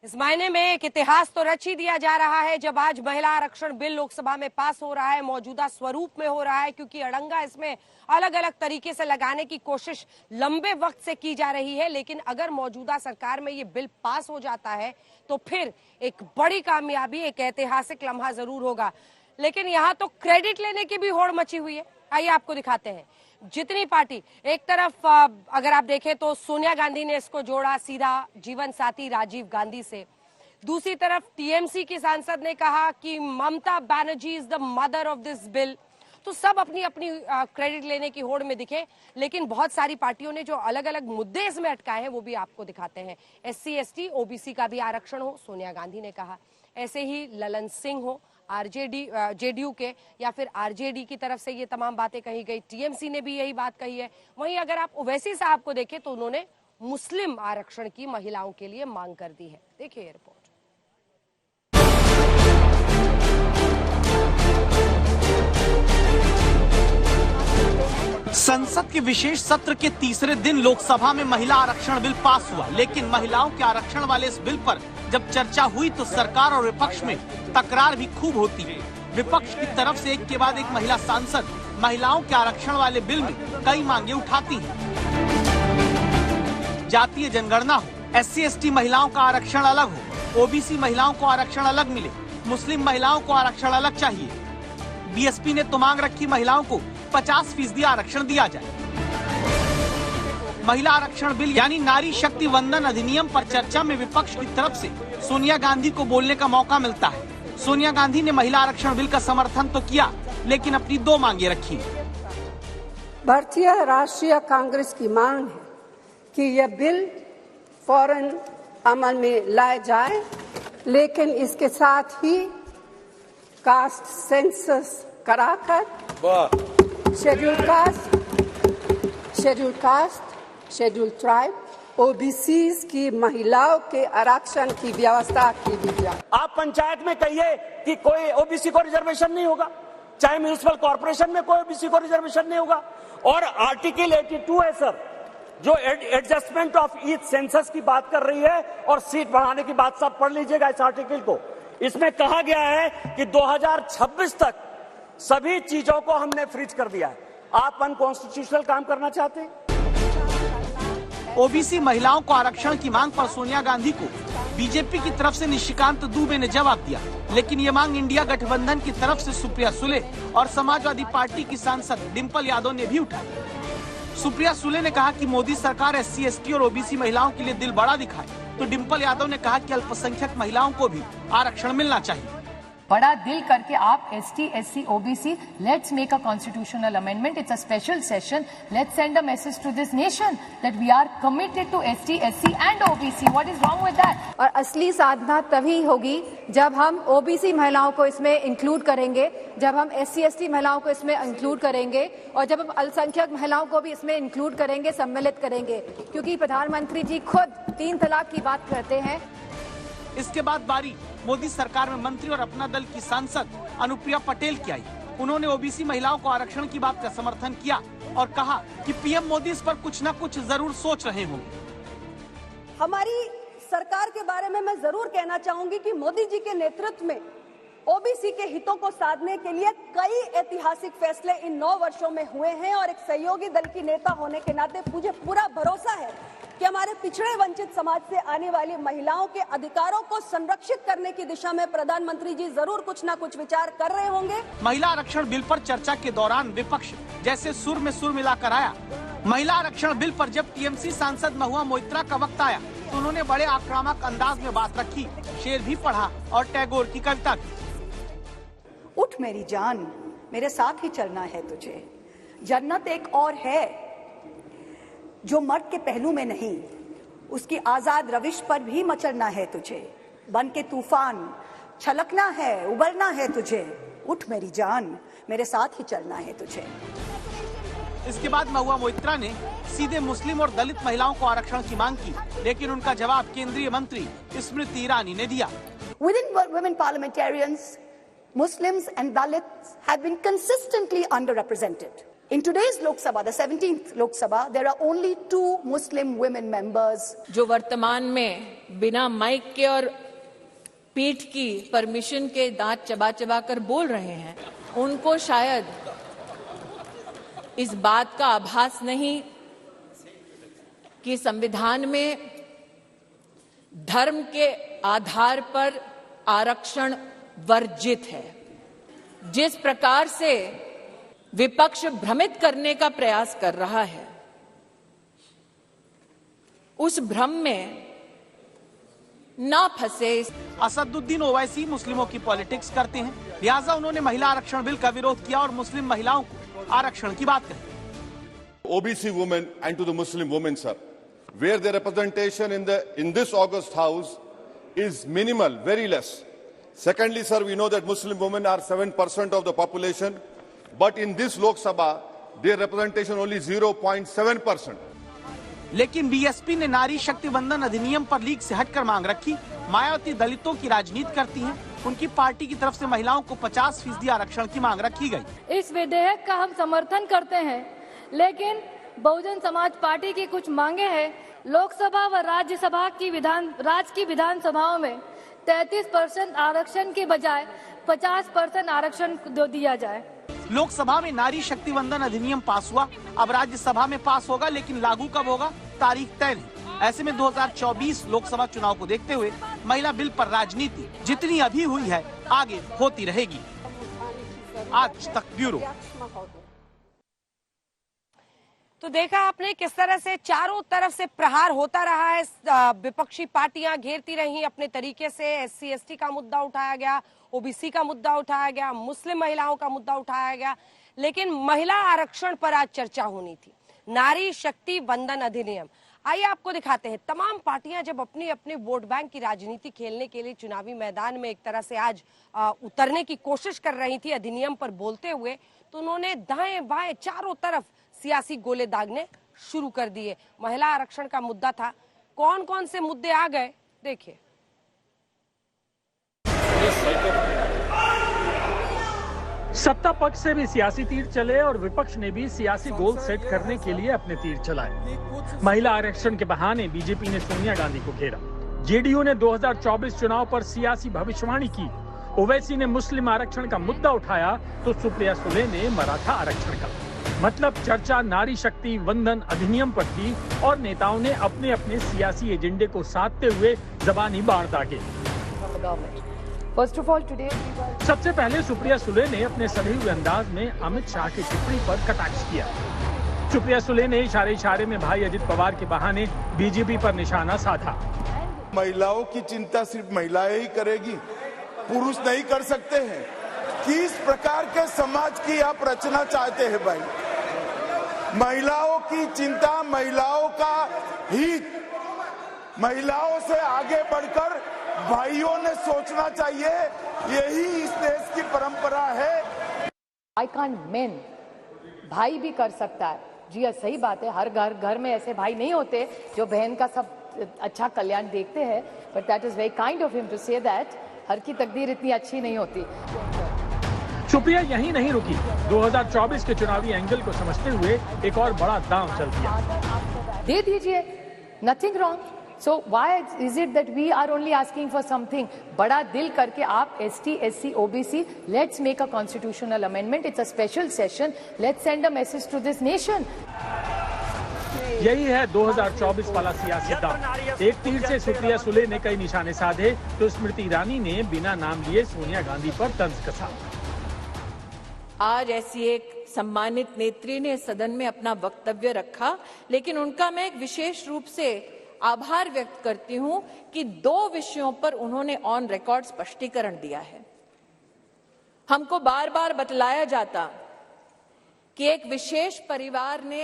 इस मायने में एक इतिहास तो रच ही दिया जा रहा है जब आज महिला आरक्षण बिल लोकसभा में पास हो रहा है, मौजूदा स्वरूप में हो रहा है, क्योंकि अड़ंगा इसमें अलग अलग तरीके से लगाने की कोशिश लंबे वक्त से की जा रही है। लेकिन अगर मौजूदा सरकार में ये बिल पास हो जाता है तो फिर एक बड़ी कामयाबी, एक ऐतिहासिक लम्हा जरूर होगा। लेकिन यहाँ तो क्रेडिट लेने की भी होड़ मची हुई है। आइए आपको दिखाते हैं। जितनी पार्टी, एक तरफ अगर आप देखें तो सोनिया गांधी ने इसको जोड़ा सीधा जीवन साथी राजीव गांधी से, दूसरी तरफ टीएमसी की सांसद ने कहा कि Mamata Banerjee is the mother of this bill. तो सब अपनी अपनी क्रेडिट लेने की होड़ में दिखे, लेकिन बहुत सारी पार्टियों ने जो अलग अलग मुद्दे इसमें अटकाए हैं वो भी आपको दिखाते हैं। SC ST OBC का भी आरक्षण हो, सोनिया गांधी ने कहा। ऐसे ही ललन सिंह हो JDU के, या फिर RJD की तरफ से ये तमाम बातें कही गई। TMC ने भी यही बात कही है। वहीं अगर आप ओवैसी साहब को देखें तो उन्होंने मुस्लिम आरक्षण की महिलाओं के लिए मांग कर दी है। देखिए ये रिपोर्ट। संसद के विशेष सत्र के तीसरे दिन लोकसभा में महिला आरक्षण बिल पास हुआ, लेकिन महिलाओं के आरक्षण वाले इस बिल पर जब चर्चा हुई तो सरकार और विपक्ष में तकरार भी खूब होती है। विपक्ष की तरफ से एक के बाद एक महिला सांसद महिलाओं के आरक्षण वाले बिल में कई मांगे उठाती हैं। जातीय जनगणना हो, SC ST महिलाओं का आरक्षण अलग हो, OBC महिलाओं को आरक्षण अलग मिले, मुस्लिम महिलाओं को आरक्षण अलग चाहिए। BSP ने तो मांग रखी महिलाओं को 50% आरक्षण दिया जाए। महिला आरक्षण बिल यानी नारी शक्ति वंदन अधिनियम पर चर्चा में विपक्ष की तरफ से सोनिया गांधी को बोलने का मौका मिलता है। सोनिया गांधी ने महिला आरक्षण बिल का समर्थन तो किया, लेकिन अपनी दो मांगे रखी। भारतीय राष्ट्रीय कांग्रेस की मांग है कि यह बिल फौरन अमल में लाया जाए, लेकिन इसके साथ ही कास्ट सेंसस कराकर शेड्यूल ट्राइब, OBCs की महिलाओं के आरक्षण की व्यवस्था की जाए। आप पंचायत में कहिए कि कोई OBC को रिजर्वेशन नहीं होगा, चाहे म्यूनिसिपल कॉर्पोरेशन में कोई OBC को रिजर्वेशन नहीं होगा। और आर्टिकल 82 है सर, जो एडजस्टमेंट ऑफ ईच सेंसस की बात कर रही है और सीट बढ़ाने की बात सब पढ़ लीजिएगा इस आर्टिकल को। इसमें कहा गया है कि 2026 तक सभी चीजों को हमने फ्रीज कर दिया है। आप अनकॉन्स्टिट्यूशनल काम करना चाहते हैं? OBC महिलाओं को आरक्षण की मांग पर सोनिया गांधी को बीजेपी की तरफ से निशिकांत दुबे ने जवाब दिया, लेकिन ये मांग इंडिया गठबंधन की तरफ से सुप्रिया सुले और समाजवादी पार्टी की सांसद डिंपल यादव ने भी उठाई। सुप्रिया सुले ने कहा कि मोदी सरकार SC ST और OBC महिलाओं के लिए दिल बड़ा दिखाए, तो डिंपल यादव ने कहा कि अल्पसंख्यक महिलाओं को भी आरक्षण मिलना चाहिए। बड़ा दिल करके आप ST SC OBC, let's make a constitutional amendment. It's a special session. Let's send a message to this nation that we are committed to ST SC and OBC. What is wrong with that? और असली साधना तभी होगी जब हम OBC महिलाओं को इसमें include करेंगे, जब हम SC ST महिलाओं को इसमें इंक्लूड करेंगे और जब हम अल्पसंख्यक महिलाओं को भी इसमें इंक्लूड करेंगे, सम्मिलित करेंगे, क्योंकि प्रधानमंत्री जी खुद 3 तलाक की बात करते हैं। इसके बाद बारी मोदी सरकार में मंत्री और अपना दल की सांसद अनुप्रिया पटेल की आई। उन्होंने OBC महिलाओं को आरक्षण की बात का समर्थन किया और कहा कि PM मोदी इस पर कुछ न कुछ जरूर सोच रहे होंगे। हमारी सरकार के बारे में मैं जरूर कहना चाहूंगी कि मोदी जी के नेतृत्व में OBC के हितों को साधने के लिए कई ऐतिहासिक फैसले इन 9 वर्षों में हुए हैं और एक सहयोगी दल की नेता होने के नाते मुझे पूरा भरोसा है कि हमारे पिछड़े वंचित समाज से आने वाली महिलाओं के अधिकारों को संरक्षित करने की दिशा में प्रधानमंत्री जी जरूर कुछ न कुछ विचार कर रहे होंगे। महिला आरक्षण बिल पर चर्चा के दौरान विपक्ष जैसे सुर में सुर मिलाकर आया। महिला आरक्षण बिल पर जब TMC सांसद महुआ मोइत्रा का वक्त आया तो उन्होंने बड़े आक्रामक अंदाज में बात रखी, शेर भी पढ़ा और टैगोर की कविता की। उठ मेरी जान, मेरे साथ ही चलना है तुझे, जन्नत एक और है जो मर्द के पहलू में नहीं, उसकी आजाद रविश पर भी मचलना है तुझे, बन के तूफान छलकना है, उबलना है तुझे, उठ मेरी जान, मेरे साथ ही चलना है तुझे। इसके बाद महुआ मोइत्रा ने सीधे मुस्लिम और दलित महिलाओं को आरक्षण की मांग की, लेकिन उनका जवाब केंद्रीय मंत्री स्मृति ईरानी ने दिया। Within women parliamentarians, Muslims and Dalits have been consistently underrepresented. In today's Lok Sabha, the 17th Lok Sabha, there are only 2 Muslim women members. जो वर्तमान में बिना माइक के और पीठ की परमिशन के दांत चबा चबा कर बोल रहे हैं, उनको शायद इस बात का आभास नहीं कि संविधान में धर्म के आधार पर आरक्षण वर्जित है। जिस प्रकार से विपक्ष भ्रमित करने का प्रयास कर रहा है, उस भ्रम में ना फंसे। असदुद्दीन ओवैसी मुस्लिमों की पॉलिटिक्स करते हैं, लिहाजा उन्होंने महिला आरक्षण बिल का विरोध किया और मुस्लिम महिलाओं को आरक्षण की बात कही। OBC women and to the Muslim women, sir, where the representation in this August House is minimal, very less. Secondly, sir, we know that Muslim women are 7% of the population, but in this Lok Sabha, their representation only 0.7%. लेकिन BSP ने नारी शक्ति वंदन अधिनियम पर leak से हटकर मांग रखी। मायावती दलितों की राजनीति करती हैं, उनकी पार्टी की तरफ से महिलाओं को 50% आरक्षण की मांग रखी गई। इस विधेयक का हम समर्थन करते हैं, लेकिन बहुजन समाज पार्टी की कुछ मांगे हैं। लोकसभा व राज्यसभा की विधानसभाओं में 33% आरक्षण के बजाय 50% आरक्षण दिया जाए। लोकसभा में नारी शक्ति वंदन अधिनियम पास हुआ, अब राज्यसभा में पास होगा, लेकिन लागू कब होगा तारीख तय नहीं। ऐसे में 2024 लोकसभा चुनाव को देखते हुए महिला बिल पर राजनीति जितनी अभी हुई है आगे होती रहेगी। आज तक ब्यूरो। तो देखा आपने किस तरह से चारों तरफ से प्रहार होता रहा है। विपक्षी पार्टियां घेरती रही अपने तरीके से। SC ST का मुद्दा उठाया गया, OBC का मुद्दा उठाया गया, मुस्लिम महिलाओं का मुद्दा उठाया गया, लेकिन महिला आरक्षण पर आज चर्चा होनी थी। नारी शक्ति वंदन अधिनियम। आइए आपको दिखाते हैं। तमाम पार्टियां जब अपनी अपनी वोट बैंक की राजनीति खेलने के लिए चुनावी मैदान में एक तरह से आज उतरने की कोशिश कर रही थी अधिनियम पर बोलते हुए, तो उन्होंने दाएं बाएं चारों तरफ सियासी गोले दागने शुरू कर दिए। महिला आरक्षण का मुद्दा था, कौन कौन से मुद्दे आ गए देखिए। सत्ता पक्ष से भी सियासी तीर चले और विपक्ष ने भी सियासी गोल सेट करने के लिए अपने तीर चलाए। महिला आरक्षण के बहाने बीजेपी ने सोनिया गांधी को घेरा। जेडीयू ने 2024 चुनाव पर सियासी भविष्यवाणी की। ओवैसी ने मुस्लिम आरक्षण का मुद्दा उठाया तो सुप्रिया सुले ने मराठा आरक्षण का। मतलब चर्चा नारी शक्ति वंदन अधिनियम पर थी और नेताओं ने अपने अपने सियासी एजेंडे को साधते हुए जबानी बाण दागे। सबसे पहले सुप्रिया सुले ने अपने सधे हुए अंदाज में अमित शाह की टिप्पणी पर कटाक्ष किया। सुप्रिया सुले ने इशारे में भाई अजित पवार के बहाने बीजेपी पर निशाना साधा। महिलाओं की चिंता सिर्फ महिलाएं ही करेगी, पुरुष नहीं कर सकते हैं। किस प्रकार के समाज की आप रचना चाहते हैं भाई? महिलाओं की चिंता, महिलाओं का हित, महिलाओं से आगे बढ़कर भाइयों ने सोचना चाहिए। यही इस देश की परंपरा है। आई कांट मेन, भाई भी कर सकता है जी, सही बात है। हर घर में ऐसे भाई नहीं होते जो बहन का सब अच्छा कल्याण देखते हैं, but that is very kind of him to say that. हर की तकदीर इतनी अच्छी नहीं होती। सुप्रिया यहीं नहीं रुकी, 2024 के चुनावी एंगल को समझते हुए एक और बड़ा दांव चल दिया। दे दीजिए, nothing wrong. So why is it that we are only asking for something? बड़ा दिल करके आप ST SC OBC, let's make a constitutional amendment. It's a special session. Let's send a message to this nation. यही है 2024 वाला सियासी दांव। एक तीर से सुप्रिया सुले ने कई निशाने साधे तो स्मृति ईरानी ने बिना नाम लिए सोनिया गांधी पर तंज कसा। आज ऐसी एक सम्मानित नेत्री ने सदन में अपना वक्तव्य रखा, लेकिन उनका मैं एक विशेष रूप से आभार व्यक्त करती हूं कि 2 विषयों पर उन्होंने ऑन रिकॉर्ड स्पष्टीकरण दिया है। हमको बार बार बतलाया जाता कि एक विशेष परिवार ने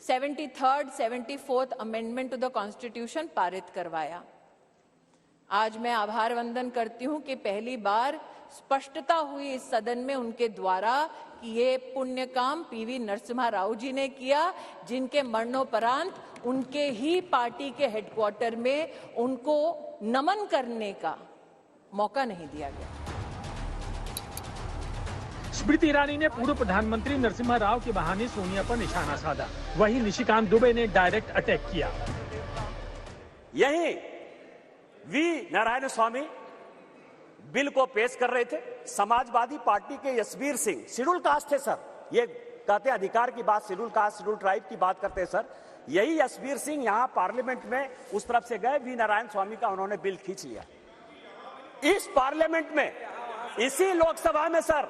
73rd 74th amendment to the constitution पारित करवाया। आज मैं आभार वंदन करती हूं कि पहली बार स्पष्टता हुई इस सदन में उनके द्वारा कि ये पुण्य काम PV नरसिम्हा राव जी ने किया, जिनके मरणोपरांत उनके ही पार्टी के हेडक्वार्टर में उनको नमन करने का मौका नहीं दिया गया। स्मृति ईरानी ने पूर्व प्रधानमंत्री नरसिम्हा राव के बहाने सोनिया पर निशाना साधा। वहीं निशिकांत दुबे ने डायरेक्ट अटैक किया। यही वी नारायण स्वामी बिल को पेश कर रहे थे। समाजवादी पार्टी के यशवीर सिंह, शेड्यूल कास्ट थे सर, ये कहते हैं अधिकार की बात, शेड्यूल कास्ट शेड्यूल ट्राइब की बात करते हैं सर। यही यशवीर सिंह यहां पार्लियामेंट में उस तरफ से गए, वी नारायण स्वामी का उन्होंने बिल खींच लिया। इस पार्लियामेंट में, इसी लोकसभा में सर,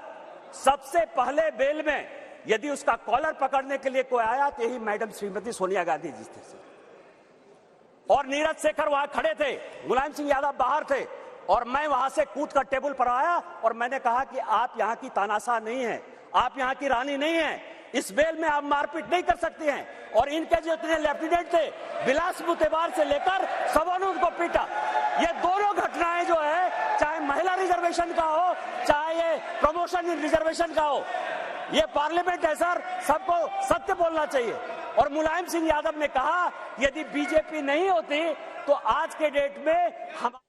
सबसे पहले बिल में यदि उसका कॉलर पकड़ने के लिए कोई आया तो यही मैडम श्रीमती सोनिया गांधी जी थे सर। और नीरज शेखर वहां खड़े थे, मुलायम सिंह यादव बाहर थे, और मैं वहां से कूद कर टेबल पर आया और मैंने कहा कि आप यहां की तानाशाह नहीं है, आप यहां की रानी नहीं है, इस बेल में आप मारपीट नहीं कर सकती हैं। और इनके जो इतने लेफ्टिनेंट थे, बिलास मुतेबार से लेकर सबों ने उनको पीटा। ये दोनों घटनाएं जो है, चाहे महिला रिजर्वेशन का हो, चाहे ये प्रमोशन इन रिजर्वेशन का हो, ये पार्लियामेंट है सर, सबको सत्य बोलना चाहिए। और मुलायम सिंह यादव ने कहा यदि बीजेपी नहीं होती तो आज के डेट में हम